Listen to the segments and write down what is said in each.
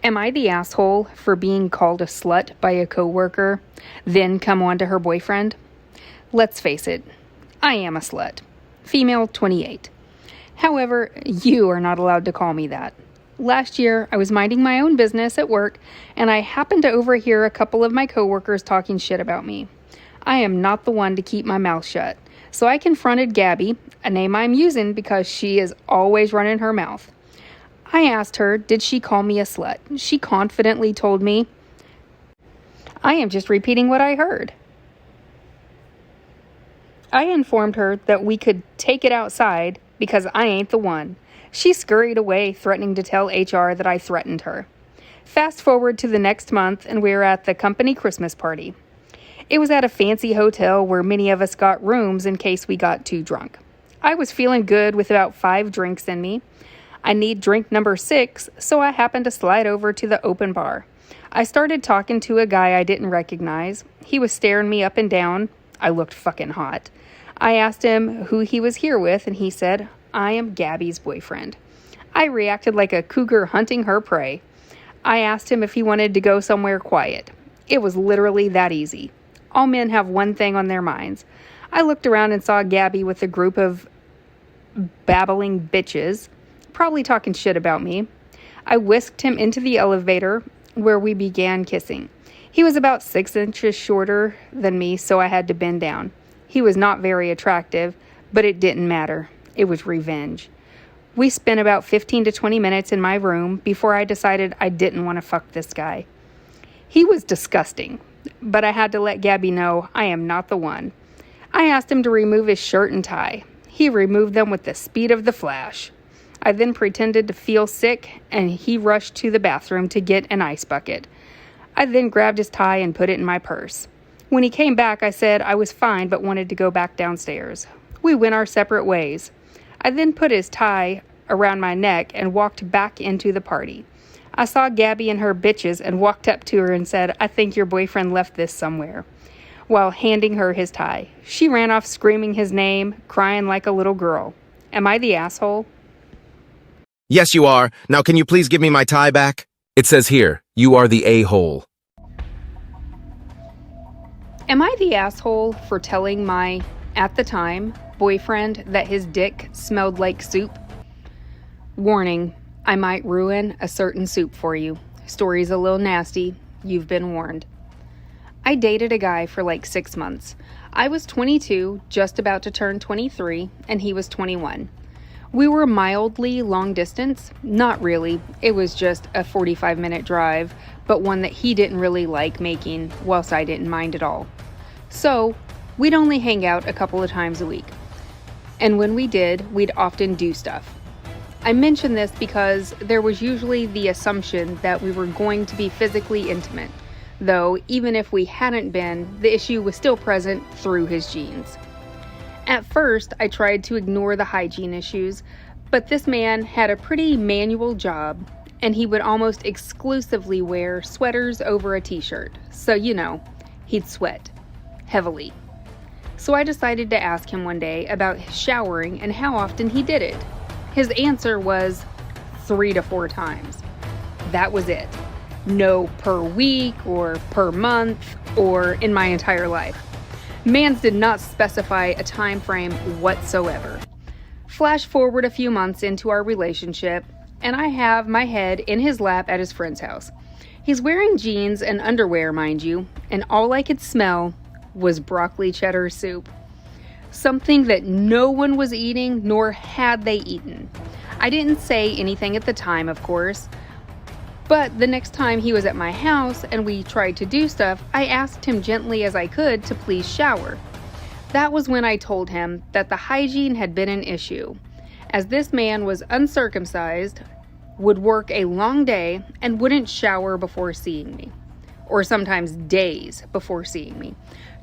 Am I the asshole for being called a slut by a coworker, then come on to her boyfriend? Let's face it, I am a slut. Female 28. However, you are not allowed to call me that. Last year, I was minding my own business at work, and I happened to overhear a couple of my coworkers talking shit about me. I am not the one to keep my mouth shut, so I confronted Gabby, a name I'm using because she is always running her mouth. I asked her, did she call me a slut? She confidently told me, I am just repeating what I heard. I informed her that we could take it outside because I ain't the one. She scurried away, threatening to tell HR that I threatened her. Fast forward to the next month, and we were at the company Christmas party. It was at a fancy hotel where many of us got rooms in case we got too drunk. I was feeling good with about 5 drinks in me. I need drink number 6, so I happened to slide over to the open bar. I started talking to a guy I didn't recognize. He was staring me up and down. I looked fucking hot. I asked him who he was here with, and he said, I am Gabby's boyfriend. I reacted like a cougar hunting her prey. I asked him if he wanted to go somewhere quiet. It was literally that easy. All men have one thing on their minds. I looked around and saw Gabby with a group of babbling bitches, probably talking shit about me. I whisked him into the elevator where we began kissing. He was about 6 inches shorter than me, so I had to bend down. He was not very attractive, but it didn't matter. It was revenge. We spent about 15 to 20 minutes in my room before I decided I didn't want to fuck this guy. He was disgusting, but I had to let Gabby know I am not the one. I asked him to remove his shirt and tie. He removed them with the speed of the flash. I then pretended to feel sick, and he rushed to the bathroom to get an ice bucket. I then grabbed his tie and put it in my purse. When he came back, I said I was fine but wanted to go back downstairs. We went our separate ways. I then put his tie around my neck and walked back into the party. I saw Gabby and her bitches and walked up to her and said, I think your boyfriend left this somewhere, while handing her his tie. She ran off screaming his name, crying like a little girl. Am I the asshole? Yes, you are. Now can you please give me my tie back? It says here, you are the a-hole. Am I the asshole for telling my, at the time, boyfriend that his dick smelled like soup? Warning, I might ruin a certain soup for you. Story's a little nasty. You've been warned. I dated a guy for like 6 months. I was 22, just about to turn 23, and he was 21. We were mildly long distance. Not really. It was just a 45-minute drive, but one that he didn't really like making, whilst I didn't mind at all. So, we'd only hang out a couple of times a week. And when we did, we'd often do stuff. I mention this because there was usually the assumption that we were going to be physically intimate, though even if we hadn't been, the issue was still present through his genes. At first, I tried to ignore the hygiene issues, but this man had a pretty manual job, and he would almost exclusively wear sweaters over a t-shirt, so he'd sweat heavily. So I decided to ask him one day about showering and how often he did it. His answer was 3 to 4 times. That was it. No per week or per month or in my entire life. Mans did not specify a time frame whatsoever. Flash forward a few months into our relationship, and I have my head in his lap at his friend's house. He's wearing jeans and underwear, mind you, and all I could smell was broccoli cheddar soup. Something that no one was eating, nor had they eaten. I didn't say anything at the time, of course, but the next time he was at my house and we tried to do stuff, I asked him gently as I could to please shower. That was when I told him that the hygiene had been an issue, as this man was uncircumcised, would work a long day, and wouldn't shower before seeing me, or sometimes days before seeing me,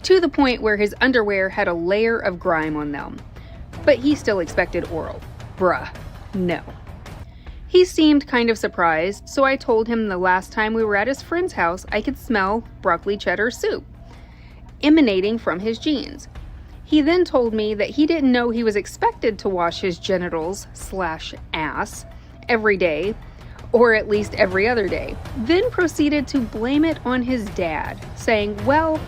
to the point where his underwear had a layer of grime on them. But he still expected oral. Bruh, no. He seemed kind of surprised, so I told him the last time we were at his friend's house, I could smell broccoli cheddar soup emanating from his jeans. He then told me that he didn't know he was expected to wash his genitals/ass every day, or at least every other day, then proceeded to blame it on his dad, saying, "Well,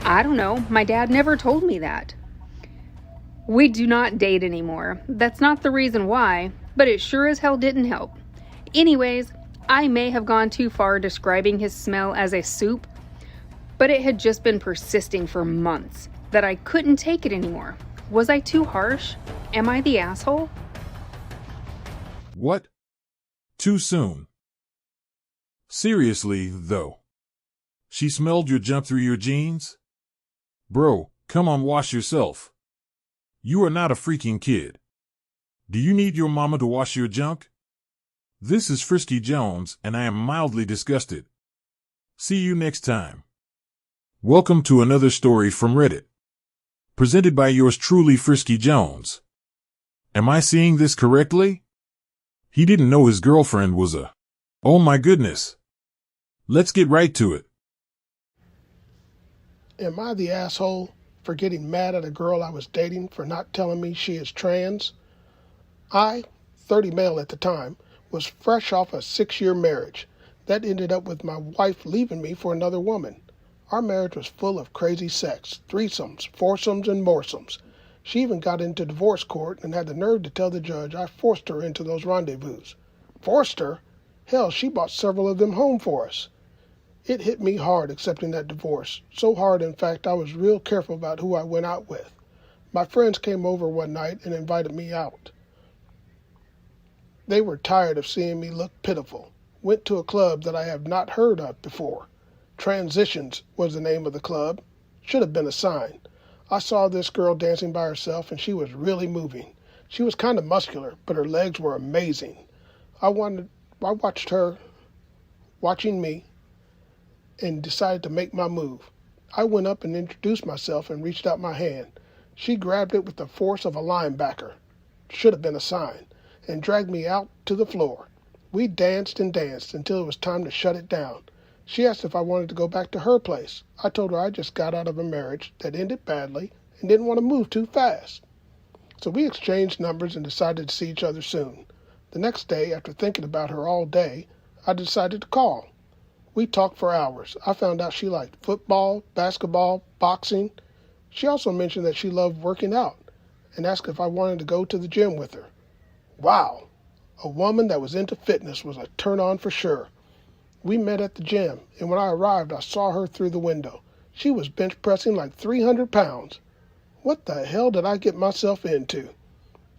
I don't know, my dad never told me that." We do not date anymore. That's not the reason why, but it sure as hell didn't help. Anyways, I may have gone too far describing his smell as a soup, but it had just been persisting for months that I couldn't take it anymore. Was I too harsh? Am I the asshole? What? Too soon. Seriously, though. She smelled your junk through your jeans? Bro, come on, wash yourself. You are not a freaking kid. Do you need your mama to wash your junk? This is Frisky Jones, and I am mildly disgusted. See you next time. Welcome to another story from Reddit. Presented by yours truly, Frisky Jones. Am I seeing this correctly? He didn't know his girlfriend was a... Oh my goodness. Let's get right to it. Am I the asshole for getting mad at a girl I was dating for not telling me she is trans? I, 30 male at the time, was fresh off a 6-year marriage. That ended up with my wife leaving me for another woman. Our marriage was full of crazy sex, threesomes, foursomes, and moresomes. She even got into divorce court and had the nerve to tell the judge I forced her into those rendezvous. Forced her? Hell, she brought several of them home for us. It hit me hard accepting that divorce. So hard, in fact, I was real careful about who I went out with. My friends came over one night and invited me out. They were tired of seeing me look pitiful. Went to a club that I have not heard of before. Transitions was the name of the club. Should have been a sign. I saw this girl dancing by herself, and she was really moving. She was kind of muscular, but her legs were amazing. I watched her watching me and decided to make my move. I went up and introduced myself and reached out my hand. She grabbed it with the force of a linebacker. Should have been a sign. And dragged me out to the floor. We danced and danced until it was time to shut it down. She asked if I wanted to go back to her place. I told her I just got out of a marriage that ended badly and didn't want to move too fast. So we exchanged numbers and decided to see each other soon. The next day, after thinking about her all day, I decided to call. We talked for hours. I found out she liked football, basketball, boxing. She also mentioned that she loved working out and asked if I wanted to go to the gym with her. Wow, a woman that was into fitness was a turn-on for sure. We met at the gym, and when I arrived, I saw her through the window. She was bench pressing like 300 pounds. What the hell did I get myself into?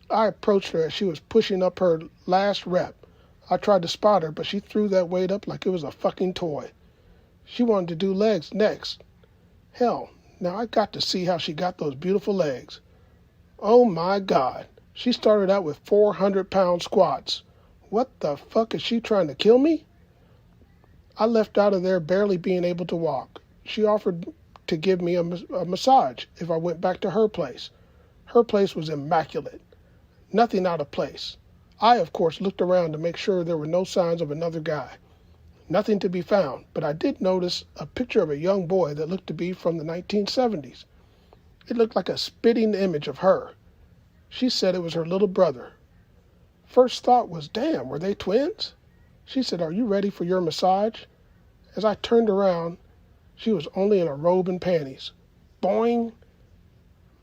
I approached her as she was pushing up her last rep. I tried to spot her, but she threw that weight up like it was a fucking toy. She wanted to do legs next. Hell, now I got to see how she got those beautiful legs. Oh my God. She started out with 400-pound squats. What the fuck, is she trying to kill me? I left out of there barely being able to walk. She offered to give me a massage if I went back to her place. Her place was immaculate. Nothing out of place. I, of course, looked around to make sure there were no signs of another guy. Nothing to be found, but I did notice a picture of a young boy that looked to be from the 1970s. It looked like a spitting image of her. She said it was her little brother. First thought was, damn, were they twins? She said, are you ready for your massage? As I turned around, she was only in a robe and panties. Boing!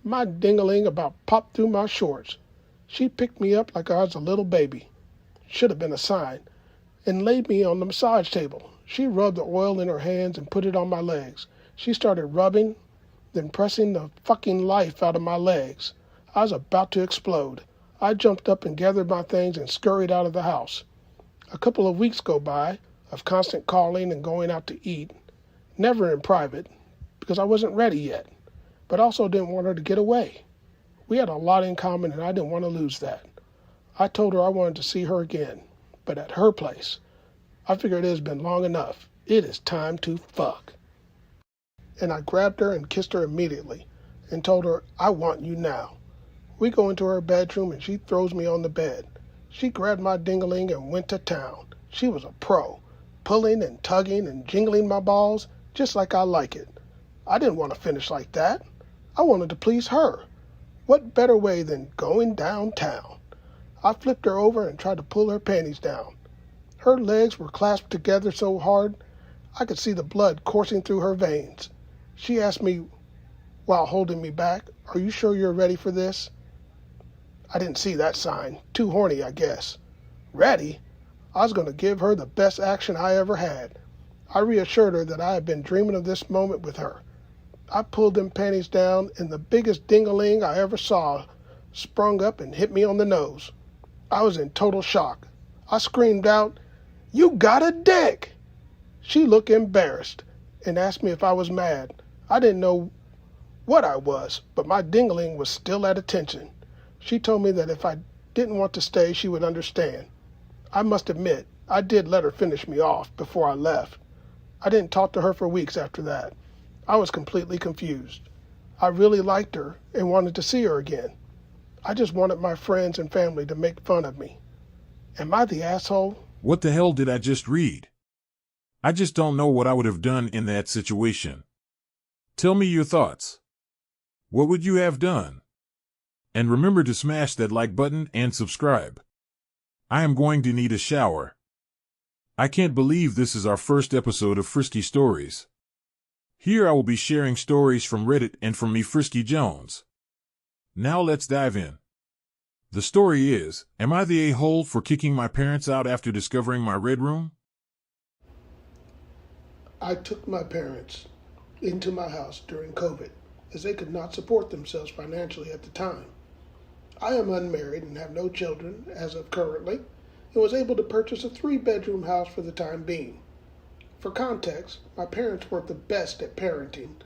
My ding-a-ling about popped through my shorts. She picked me up like I was a little baby. Should have been a sign. And laid me on the massage table. She rubbed the oil in her hands and put it on my legs. She started rubbing, then pressing the fucking life out of my legs. I was about to explode. I jumped up and gathered my things and scurried out of the house. A couple of weeks go by of constant calling and going out to eat. Never in private, because I wasn't ready yet, but also didn't want her to get away. We had a lot in common and I didn't want to lose that. I told her I wanted to see her again, but at her place. I figured it has been long enough. It is time to fuck. And I grabbed her and kissed her immediately and told her, I want you now. We go into her bedroom and she throws me on the bed. She grabbed my ding-a-ling and went to town. She was a pro, pulling and tugging and jingling my balls just like I like it. I didn't want to finish like that. I wanted to please her. What better way than going downtown? I flipped her over and tried to pull her panties down. Her legs were clasped together so hard I could see the blood coursing through her veins. She asked me while holding me back, "Are you sure you're ready for this?" I didn't see that sign. Too horny, I guess. Ready? I was going to give her the best action I ever had. I reassured her that I had been dreaming of this moment with her. I pulled them panties down, and the biggest ding-a-ling I ever saw sprung up and hit me on the nose. I was in total shock. I screamed out, "You got a dick!" She looked embarrassed and asked me if I was mad. I didn't know what I was, but my ding-a-ling was still at attention. She told me that if I didn't want to stay, she would understand. I must admit, I did let her finish me off before I left. I didn't talk to her for weeks after that. I was completely confused. I really liked her and wanted to see her again. I just wanted my friends and family to make fun of me. Am I the asshole? What the hell did I just read? I just don't know what I would have done in that situation. Tell me your thoughts. What would you have done? And remember to smash that like button and subscribe. I am going to need a shower. I can't believe this is our first episode of Frisky Stories. Here I will be sharing stories from Reddit and from me, Frisky Jones. Now let's dive in. The story is, am I the a-hole for kicking my parents out after discovering my red room? I took my parents into my house during COVID, as they could not support themselves financially at the time. I am unmarried and have no children as of currently, and was able to purchase a 3-bedroom house for the time being. For context, my parents weren't the best at parenting,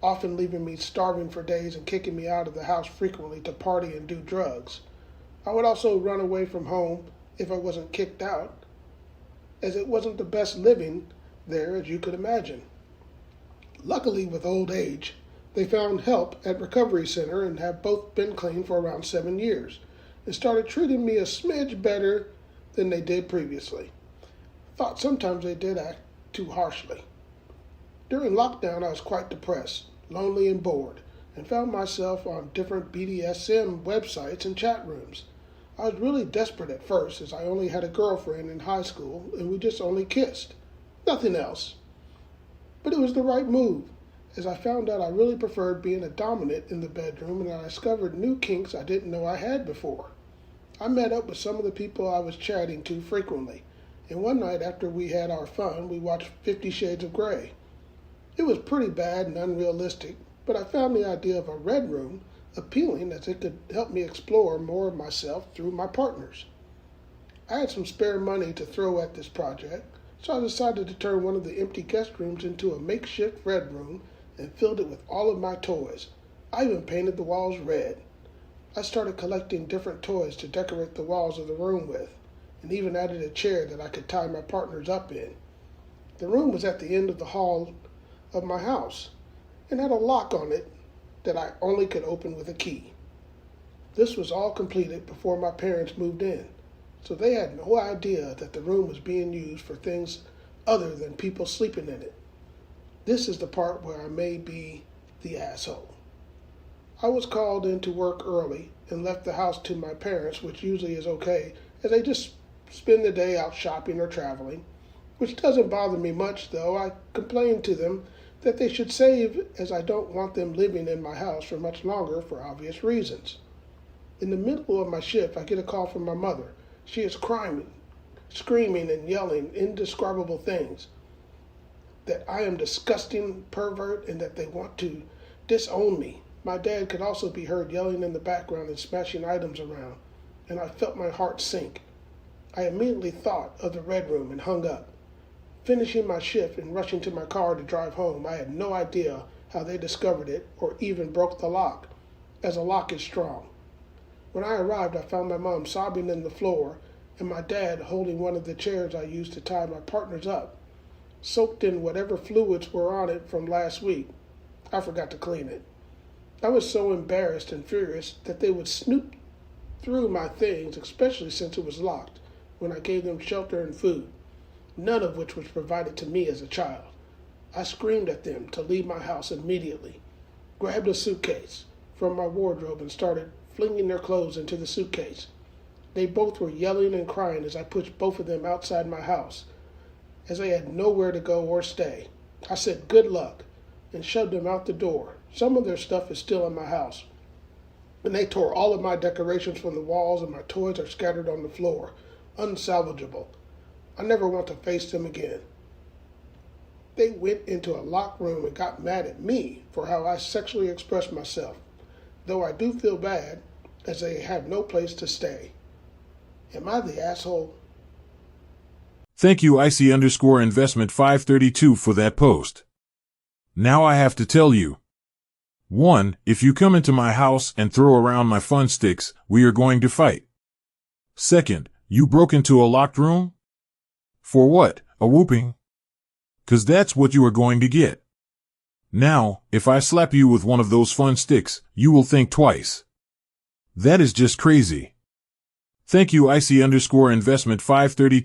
often leaving me starving for days and kicking me out of the house frequently to party and do drugs. I would also run away from home if I wasn't kicked out, as it wasn't the best living there as you could imagine. Luckily, with old age, they found help at recovery center and have both been clean for around 7 years and started treating me a smidge better than they did previously. Thought sometimes they did act too harshly. During lockdown, I was quite depressed, lonely, and bored, and found myself on different BDSM websites and chat rooms. I was really desperate at first, as I only had a girlfriend in high school and we just only kissed. Nothing else. But it was the right move, as I found out I really preferred being a dominant in the bedroom, and I discovered new kinks I didn't know I had before. I met up with some of the people I was chatting to frequently, and one night after we had our fun, we watched 50 Shades of Grey. It was pretty bad and unrealistic, but I found the idea of a red room appealing, as it could help me explore more of myself through my partners. I had some spare money to throw at this project, so I decided to turn one of the empty guest rooms into a makeshift red room and filled it with all of my toys. I even painted the walls red. I started collecting different toys to decorate the walls of the room with, and even added a chair that I could tie my partners up in. The room was at the end of the hall of my house and had a lock on it that I only could open with a key. This was all completed before my parents moved in, so they had no idea that the room was being used for things other than people sleeping in it. This is the part where I may be the asshole. I was called in to work early and left the house to my parents, which usually is okay, as they just spend the day out shopping or traveling, which doesn't bother me much, though. I complained to them that they should save, as I don't want them living in my house for much longer for obvious reasons. In the middle of my shift, I get a call from my mother. She is crying, screaming and yelling indescribable things, that I am disgusting pervert and that they want to disown me. My dad could also be heard yelling in the background and smashing items around, and I felt my heart sink. I immediately thought of the red room and hung up. Finishing my shift and rushing to my car to drive home, I had no idea how they discovered it or even broke the lock, as a lock is strong. When I arrived, I found my mom sobbing in the floor and my dad holding one of the chairs I used to tie my partners up, soaked in whatever fluids were on it from last week. I forgot to clean it. I was so embarrassed and furious that they would snoop through my things, especially since it was locked, when I gave them shelter and food, none of which was provided to me as a child. I screamed at them to leave my house immediately, grabbed a suitcase from my wardrobe and started flinging their clothes into the suitcase. They both were yelling and crying as I pushed both of them outside my house, as they had nowhere to go or stay. I said, "Good luck," and shoved them out the door. Some of their stuff is still in my house, and they tore all of my decorations from the walls, and my toys are scattered on the floor, unsalvageable. I never want to face them again. They went into a locked room and got mad at me for how I sexually expressed myself, though I do feel bad, as they have no place to stay. Am I the asshole? Thank you IC_investment 532 for that post. Now I have to tell you. 1. If you come into my house and throw around my fun sticks, we are going to fight. 2nd, you broke into a locked room? For what, a whooping? 'Cause that's what you are going to get. Now, if I slap you with one of those fun sticks, you will think twice. That is just crazy. Thank you IC_investment 532